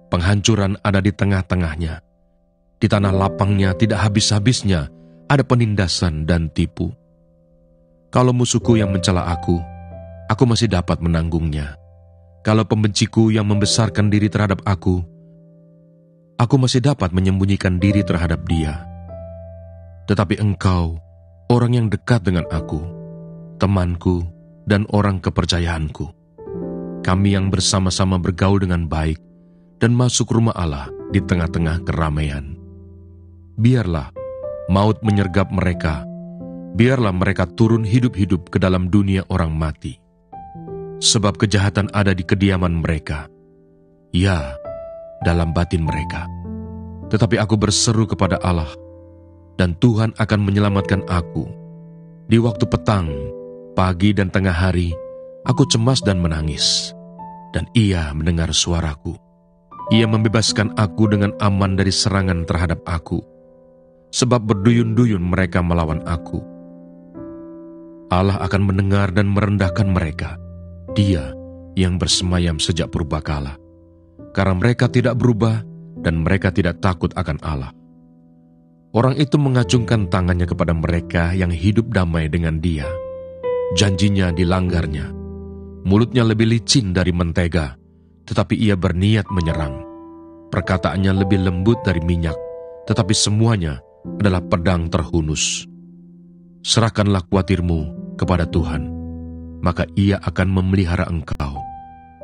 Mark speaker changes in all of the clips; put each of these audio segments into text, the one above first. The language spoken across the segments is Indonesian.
Speaker 1: Penghancuran ada di tengah-tengahnya. Di tanah lapangnya tidak habis-habisnya ada penindasan dan tipu. Kalau musuhku yang mencela aku masih dapat menanggungnya. Kalau pembenciku yang membesarkan diri terhadap aku masih dapat menyembunyikan diri terhadap dia. Tetapi engkau, orang yang dekat dengan aku, temanku dan orang kepercayaanku, kami yang bersama-sama bergaul dengan baik dan masuk rumah Allah di tengah-tengah keramaian. Biarlah maut menyergap mereka, biarlah mereka turun hidup-hidup ke dalam dunia orang mati. Sebab kejahatan ada di kediaman mereka, ya, dalam batin mereka. Tetapi aku berseru kepada Allah, dan Tuhan akan menyelamatkan aku. Di waktu petang, pagi dan tengah hari, aku cemas dan menangis, dan Ia mendengar suaraku. Ia membebaskan aku dengan aman dari serangan terhadap aku, sebab berduyun-duyun mereka melawan aku. Allah akan mendengar dan merendahkan mereka, Dia yang bersemayam sejak purbakala, karena mereka tidak berubah dan mereka tidak takut akan Allah. Orang itu mengacungkan tangannya kepada mereka yang hidup damai dengan Dia. Janjinya dilanggarnya. Mulutnya lebih licin dari mentega, tetapi ia berniat menyerang. Perkataannya lebih lembut dari minyak, tetapi semuanya adalah pedang terhunus. Serahkanlah kuatirmu kepada Tuhan, maka Ia akan memelihara engkau.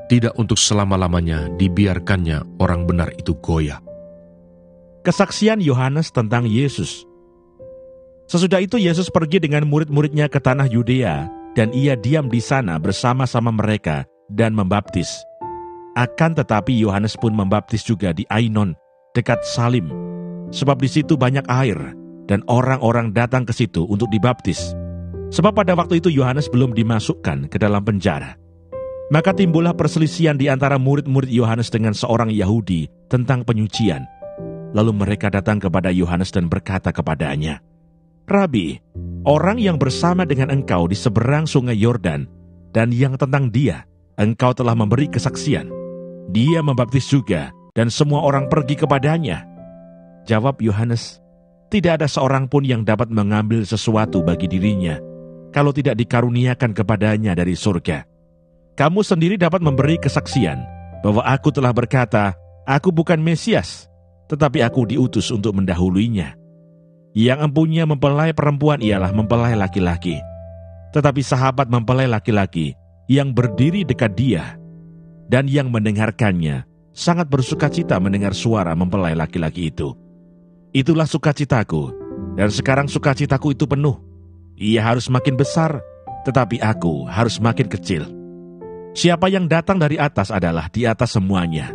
Speaker 1: Tidak untuk selama-lamanya dibiarkannya orang benar itu goyah.
Speaker 2: Kesaksian Yohanes tentang Yesus. Sesudah itu Yesus pergi dengan murid-muridnya ke tanah Yudea, dan Ia diam di sana bersama-sama mereka dan membaptis. Akan tetapi Yohanes pun membaptis juga di Ainon, dekat Salim, sebab di situ banyak air, dan orang-orang datang ke situ untuk dibaptis. Sebab pada waktu itu Yohanes belum dimasukkan ke dalam penjara. Maka timbullah perselisihan di antara murid-murid Yohanes dengan seorang Yahudi tentang penyucian. Lalu mereka datang kepada Yohanes dan berkata kepadanya, "Rabi, orang yang bersama dengan engkau di seberang sungai Yordan, dan yang tentang dia engkau telah memberi kesaksian. Dia membaptis juga, dan semua orang pergi kepadanya." Jawab Yohanes, "Tidak ada seorang pun yang dapat mengambil sesuatu bagi dirinya, kalau tidak dikaruniakan kepadanya dari surga. Kamu sendiri dapat memberi kesaksian, bahwa aku telah berkata, aku bukan Mesias, tetapi aku diutus untuk mendahuluinya. Yang empunya mempelai perempuan ialah mempelai laki-laki. Tetapi sahabat mempelai laki-laki yang berdiri dekat dia, dan yang mendengarkannya, sangat bersukacita mendengar suara mempelai laki-laki itu. Itulah sukacitaku, dan sekarang sukacitaku itu penuh. Ia harus makin besar, tetapi aku harus makin kecil. Siapa yang datang dari atas adalah di atas semuanya.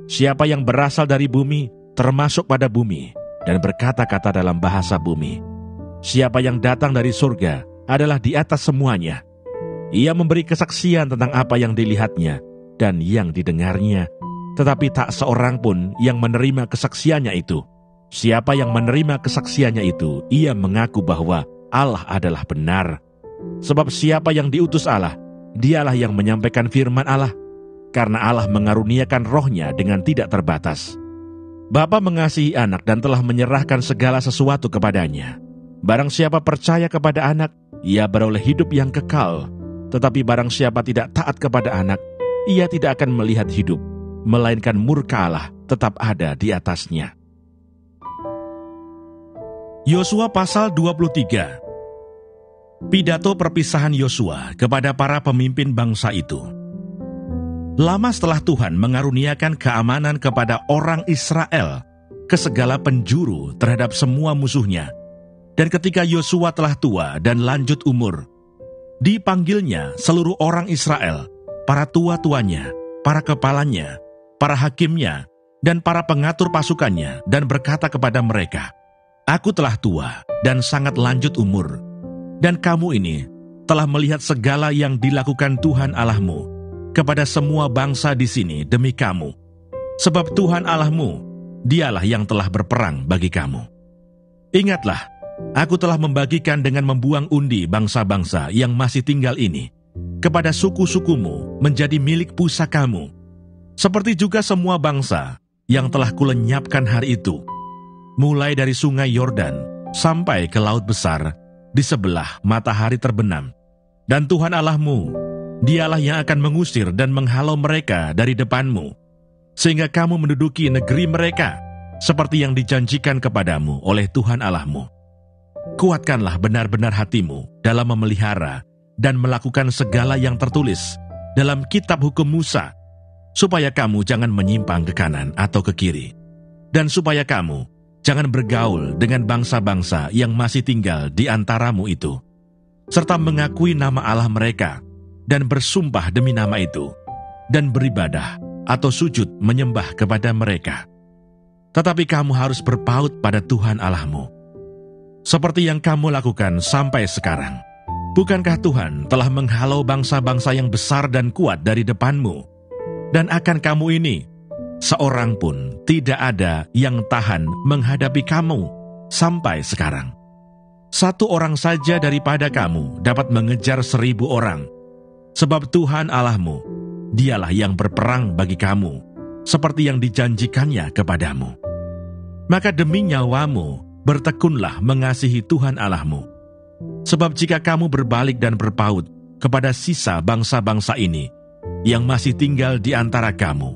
Speaker 2: Siapa yang berasal dari bumi, termasuk pada bumi, dan berkata-kata dalam bahasa bumi. Siapa yang datang dari surga adalah di atas semuanya. Ia memberi kesaksian tentang apa yang dilihatnya dan yang didengarnya, tetapi tak seorang pun yang menerima kesaksiannya itu. Siapa yang menerima kesaksiannya itu, ia mengaku bahwa Allah adalah benar. Sebab siapa yang diutus Allah, dialah yang menyampaikan firman Allah, karena Allah mengaruniakan rohnya dengan tidak terbatas. Bapa mengasihi anak dan telah menyerahkan segala sesuatu kepadanya. Barang siapa percaya kepada anak, ia beroleh hidup yang kekal. Tetapi barang siapa tidak taat kepada anak, ia tidak akan melihat hidup, melainkan murka Allah tetap ada di atasnya. Yosua pasal 23. Pidato perpisahan Yosua kepada para pemimpin bangsa itu. Lama setelah Tuhan mengaruniakan keamanan kepada orang Israel ke segala penjuru terhadap semua musuhnya, dan ketika Yosua telah tua dan lanjut umur, dipanggilnya seluruh orang Israel, para tua-tuanya, para kepalanya, para hakimnya, dan para pengatur pasukannya, dan berkata kepada mereka, "Aku telah tua dan sangat lanjut umur, dan kamu ini telah melihat segala yang dilakukan Tuhan Allahmu kepada semua bangsa di sini demi kamu. Sebab Tuhan Allahmu, dialah yang telah berperang bagi kamu. Ingatlah, aku telah membagikan dengan membuang undi bangsa-bangsa yang masih tinggal ini, kepada suku-sukumu menjadi milik pusakamu, seperti juga semua bangsa yang telah kulenyapkan hari itu, mulai dari sungai Yordan sampai ke laut besar di sebelah matahari terbenam. Dan Tuhan Allahmu, dialah yang akan mengusir dan menghalau mereka dari depanmu, sehingga kamu menduduki negeri mereka, seperti yang dijanjikan kepadamu oleh Tuhan Allahmu. Kuatkanlah benar-benar hatimu dalam memelihara dan melakukan segala yang tertulis dalam kitab hukum Musa, supaya kamu jangan menyimpang ke kanan atau ke kiri, dan supaya kamu jangan bergaul dengan bangsa-bangsa yang masih tinggal di antaramu itu, serta mengakui nama Allah mereka, dan bersumpah demi nama itu, dan beribadah atau sujud menyembah kepada mereka. Tetapi kamu harus berpaut pada Tuhan Allahmu, seperti yang kamu lakukan sampai sekarang. Bukankah Tuhan telah menghalau bangsa-bangsa yang besar dan kuat dari depanmu? Dan akan kamu ini, seorang pun tidak ada yang tahan menghadapi kamu sampai sekarang. Satu orang saja daripada kamu dapat mengejar 1.000 orang, sebab Tuhan Allahmu, dialah yang berperang bagi kamu, seperti yang dijanjikannya kepadamu. Maka demi nyawamu, bertekunlah mengasihi Tuhan Allahmu. Sebab jika kamu berbalik dan berpaut kepada sisa bangsa-bangsa ini yang masih tinggal di antara kamu,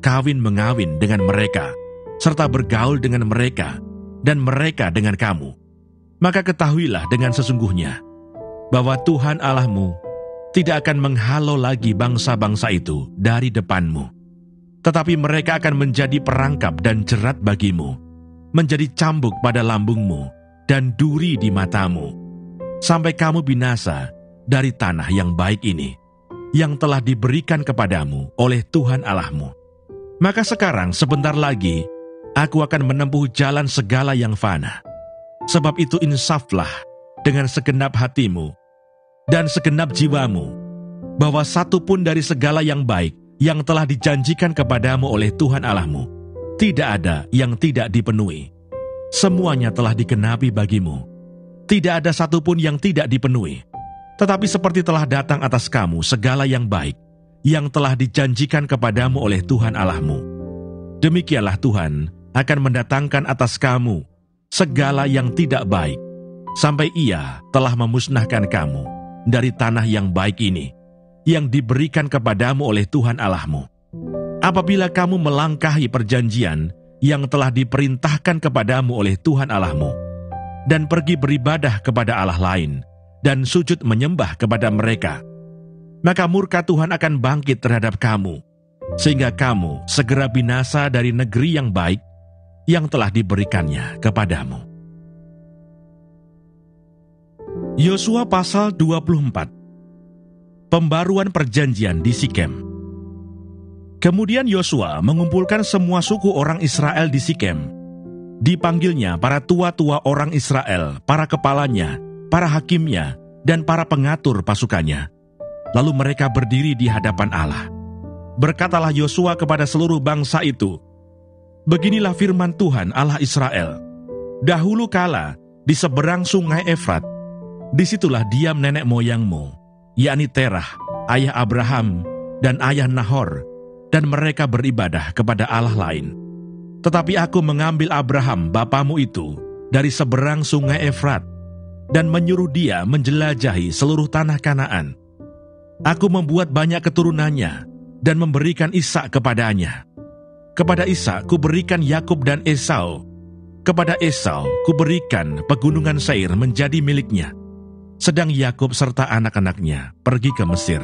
Speaker 2: kawin-mengawin dengan mereka, serta bergaul dengan mereka, dan mereka dengan kamu, maka ketahuilah dengan sesungguhnya bahwa Tuhan Allahmu tidak akan menghalau lagi bangsa-bangsa itu dari depanmu, tetapi mereka akan menjadi perangkap dan jerat bagimu, menjadi cambuk pada lambungmu dan duri di matamu, sampai kamu binasa dari tanah yang baik ini, yang telah diberikan kepadamu oleh Tuhan Allahmu. Maka sekarang sebentar lagi, aku akan menempuh jalan segala yang fana. Sebab itu insaflah dengan segenap hatimu dan segenap jiwamu, bahwa satu pun dari segala yang baik yang telah dijanjikan kepadamu oleh Tuhan Allahmu, tidak ada yang tidak dipenuhi. Semuanya telah dikenapi bagimu. Tidak ada satupun yang tidak dipenuhi. Tetapi seperti telah datang atas kamu segala yang baik yang telah dijanjikan kepadamu oleh Tuhan Allahmu, demikianlah Tuhan akan mendatangkan atas kamu segala yang tidak baik, sampai Ia telah memusnahkan kamu dari tanah yang baik ini, yang diberikan kepadamu oleh Tuhan Allahmu. Apabila kamu melangkahi perjanjian yang telah diperintahkan kepadamu oleh Tuhan Allahmu, dan pergi beribadah kepada Allah lain, dan sujud menyembah kepada mereka, maka murka Tuhan akan bangkit terhadap kamu, sehingga kamu segera binasa dari negeri yang baik yang telah diberikannya kepadamu. Yosua pasal 24. Pembaruan perjanjian di Sikem. Kemudian Yosua mengumpulkan semua suku orang Israel di Sikem. Dipanggilnya para tua-tua orang Israel, para kepalanya, para hakimnya, dan para pengatur pasukannya. Lalu mereka berdiri di hadapan Allah. Berkatalah Yosua kepada seluruh bangsa itu, "Beginilah firman Tuhan Allah Israel. Dahulu kala, di seberang sungai Efrat, disitulah diam nenek moyangmu, yakni Terah, ayah Abraham, dan ayah Nahor, dan mereka beribadah kepada Allah lain. Tetapi aku mengambil Abraham bapamu itu dari seberang sungai Efrat, dan menyuruh dia menjelajahi seluruh tanah Kanaan. Aku membuat banyak keturunannya, dan memberikan Ishak kepadanya. Kepada Ishak kuberikan Yakub dan Esau. Kepada Esau kuberikan pegunungan Seir menjadi miliknya. Sedang Yakub serta anak-anaknya pergi ke Mesir.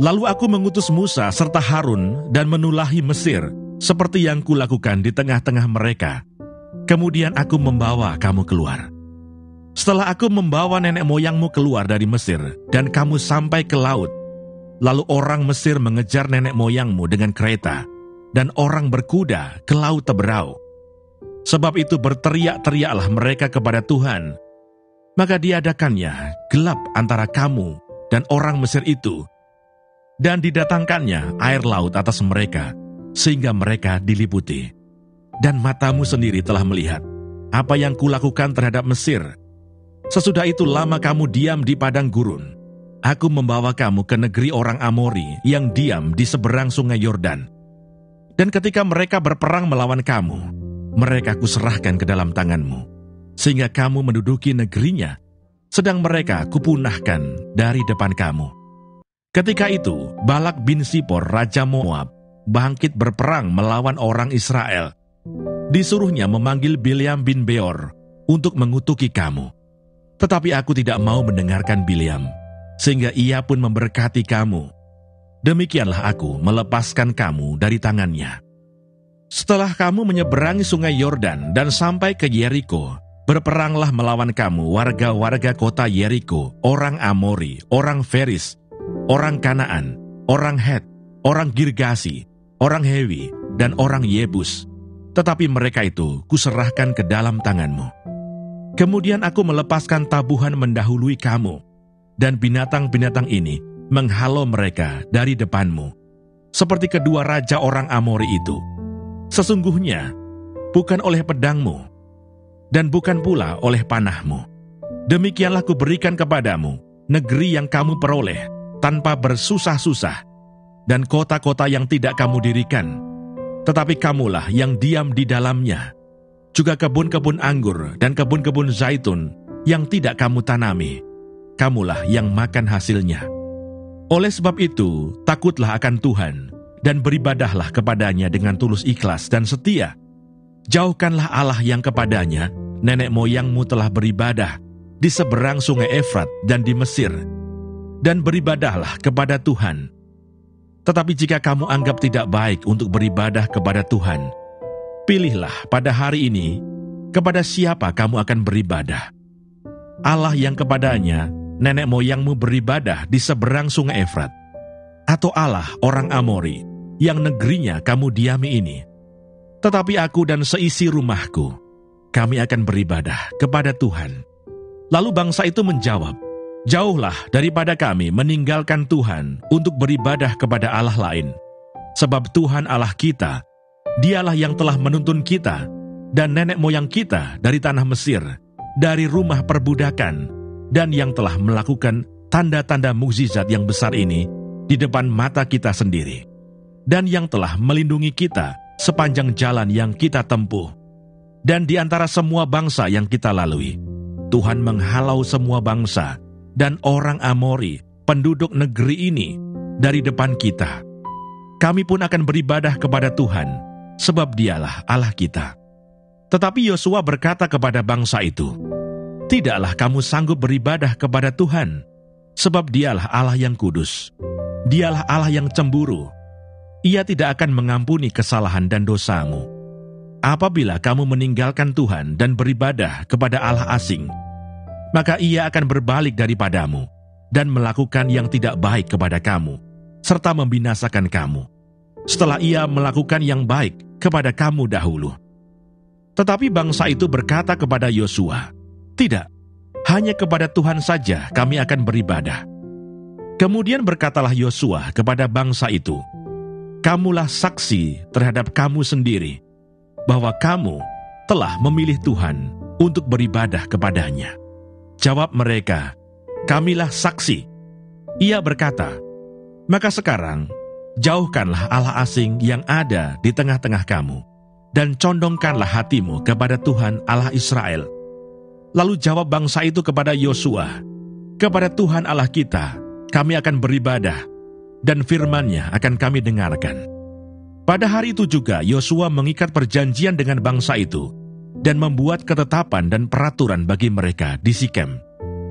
Speaker 2: Lalu aku mengutus Musa serta Harun dan menulahi Mesir, seperti yang kulakukan di tengah-tengah mereka. Kemudian aku membawa kamu keluar. Setelah aku membawa nenek moyangmu keluar dari Mesir, dan kamu sampai ke laut, lalu orang Mesir mengejar nenek moyangmu dengan kereta, dan orang berkuda ke laut Teberau. Sebab itu berteriak-teriaklah mereka kepada Tuhan. Maka diadakannya gelap antara kamu dan orang Mesir itu, dan didatangkannya air laut atas mereka, sehingga mereka diliputi. Dan matamu sendiri telah melihat apa yang kulakukan terhadap Mesir. Sesudah itu lama kamu diam di padang gurun. aku membawa kamu ke negeri orang Amori yang diam di seberang sungai Yordan. Dan ketika mereka berperang melawan kamu, mereka kuserahkan ke dalam tanganmu, sehingga kamu menduduki negerinya, sedang mereka kupunahkan dari depan kamu. Ketika itu, Balak bin Sipor, Raja Moab, bangkit berperang melawan orang Israel. Disuruhnya memanggil Bileam bin Beor untuk mengutuki kamu. Tetapi aku tidak mau mendengarkan Bileam, sehingga ia pun memberkati kamu. Demikianlah aku melepaskan kamu dari tangannya. Setelah kamu menyeberangi sungai Yordan dan sampai ke Yeriko, berperanglah melawan kamu warga-warga kota Yeriko, orang Amori, orang Feris, orang Kanaan, orang Het, orang Girgasi, orang Hewi, dan orang Yebus. Tetapi mereka itu kuserahkan ke dalam tanganmu. Kemudian aku melepaskan tabuhan mendahului kamu, dan binatang-binatang ini menghalau mereka dari depanmu, seperti kedua raja orang Amori itu. Sesungguhnya, bukan oleh pedangmu, dan bukan pula oleh panahmu. Demikianlah kuberikan kepadamu negeri yang kamu peroleh tanpa bersusah-susah, dan kota-kota yang tidak kamu dirikan, tetapi kamulah yang diam di dalamnya, juga kebun-kebun anggur dan kebun-kebun zaitun yang tidak kamu tanami, kamulah yang makan hasilnya. Oleh sebab itu, takutlah akan Tuhan, dan beribadahlah kepadanya dengan tulus ikhlas dan setia. Jauhkanlah Allah yang kepadanya nenek moyangmu telah beribadah di seberang sungai Efrat dan di Mesir, dan beribadahlah kepada Tuhan. Tetapi jika kamu anggap tidak baik untuk beribadah kepada Tuhan, pilihlah pada hari ini kepada siapa kamu akan beribadah. Allah yang kepadanya nenek moyangmu beribadah di seberang sungai Efrat, atau Allah orang Amori yang negerinya kamu diami ini. Tetapi aku dan seisi rumahku, kami akan beribadah kepada Tuhan. Lalu bangsa itu menjawab, jauhlah daripada kami meninggalkan Tuhan untuk beribadah kepada Allah lain. Sebab Tuhan Allah kita, Dialah yang telah menuntun kita dan nenek moyang kita dari tanah Mesir, dari rumah perbudakan, dan yang telah melakukan tanda-tanda mukjizat yang besar ini di depan mata kita sendiri, dan yang telah melindungi kita sepanjang jalan yang kita tempuh. Dan di antara semua bangsa yang kita lalui, Tuhan menghalau semua bangsa dan orang Amori, penduduk negeri ini, dari depan kita. Kami pun akan beribadah kepada Tuhan, sebab Dialah Allah kita. Tetapi Yosua berkata kepada bangsa itu, tidaklah kamu sanggup beribadah kepada Tuhan, sebab Dialah Allah yang kudus. Dialah Allah yang cemburu. Ia tidak akan mengampuni kesalahan dan dosamu. Apabila kamu meninggalkan Tuhan dan beribadah kepada Allah asing, maka Ia akan berbalik daripadamu dan melakukan yang tidak baik kepada kamu, serta membinasakan kamu, setelah Ia melakukan yang baik kepada kamu dahulu. Tetapi bangsa itu berkata kepada Yosua, tidak, hanya kepada Tuhan saja kami akan beribadah. Kemudian berkatalah Yosua kepada bangsa itu, kamulah saksi terhadap kamu sendiri, bahwa kamu telah memilih Tuhan untuk beribadah kepadanya. Jawab mereka, kamilah saksi. Ia berkata, maka sekarang jauhkanlah Allah asing yang ada di tengah-tengah kamu, dan condongkanlah hatimu kepada Tuhan Allah Israel. Lalu jawab bangsa itu kepada Yosua, kepada Tuhan Allah kita, kami akan beribadah, dan firman-Nya akan kami dengarkan. Pada hari itu juga Yosua mengikat perjanjian dengan bangsa itu, dan membuat ketetapan dan peraturan bagi mereka di Sikem.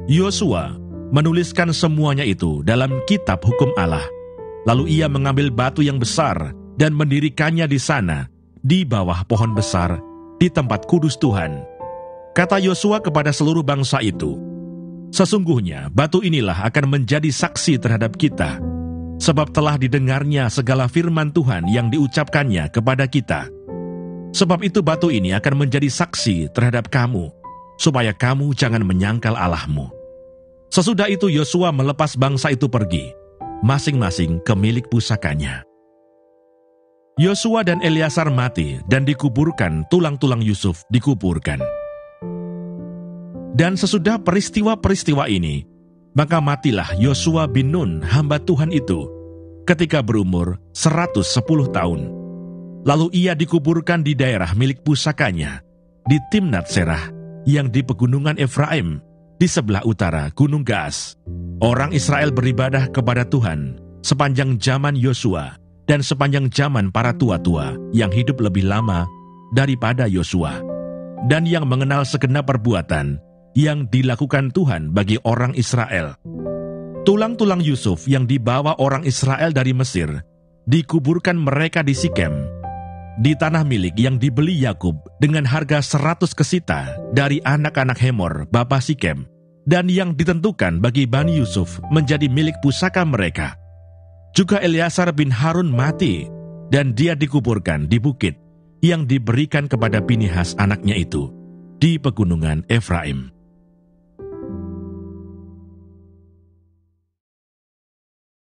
Speaker 2: Yosua menuliskan semuanya itu dalam kitab hukum Allah. Lalu ia mengambil batu yang besar dan mendirikannya di sana, di bawah pohon besar, di tempat kudus Tuhan. Kata Yosua kepada seluruh bangsa itu, sesungguhnya batu inilah akan menjadi saksi terhadap kita, sebab telah didengarnya segala firman Tuhan yang diucapkannya kepada kita. Sebab itu batu ini akan menjadi saksi terhadap kamu, supaya kamu jangan menyangkal Allahmu. Sesudah itu Yosua melepas bangsa itu pergi, masing-masing ke milik pusakanya. Yosua dan Eleazar mati dan dikuburkan, tulang-tulang Yusuf dikuburkan. Dan sesudah peristiwa-peristiwa ini, Maka matilah Yosua bin Nun, hamba Tuhan itu, ketika berumur 110 tahun. Lalu ia dikuburkan di daerah milik pusakanya, di Timnat Serah, yang di pegunungan Efraim, di sebelah utara Gunung Gaas. Orang Israel beribadah kepada Tuhan sepanjang zaman Yosua dan sepanjang zaman para tua-tua yang hidup lebih lama daripada Yosua, dan yang mengenal segenap perbuatan yang dilakukan Tuhan bagi orang Israel. Tulang-tulang Yusuf yang dibawa orang Israel dari Mesir dikuburkan mereka di Sikem, di tanah milik yang dibeli Yakub dengan harga 100 kesita dari anak-anak Hemor, bapa Sikem, dan yang ditentukan bagi Bani Yusuf menjadi milik pusaka mereka. Juga Eleazar bin Harun mati, dan dia dikuburkan di bukit yang diberikan kepada Pinihas anaknya itu, di pegunungan Efraim.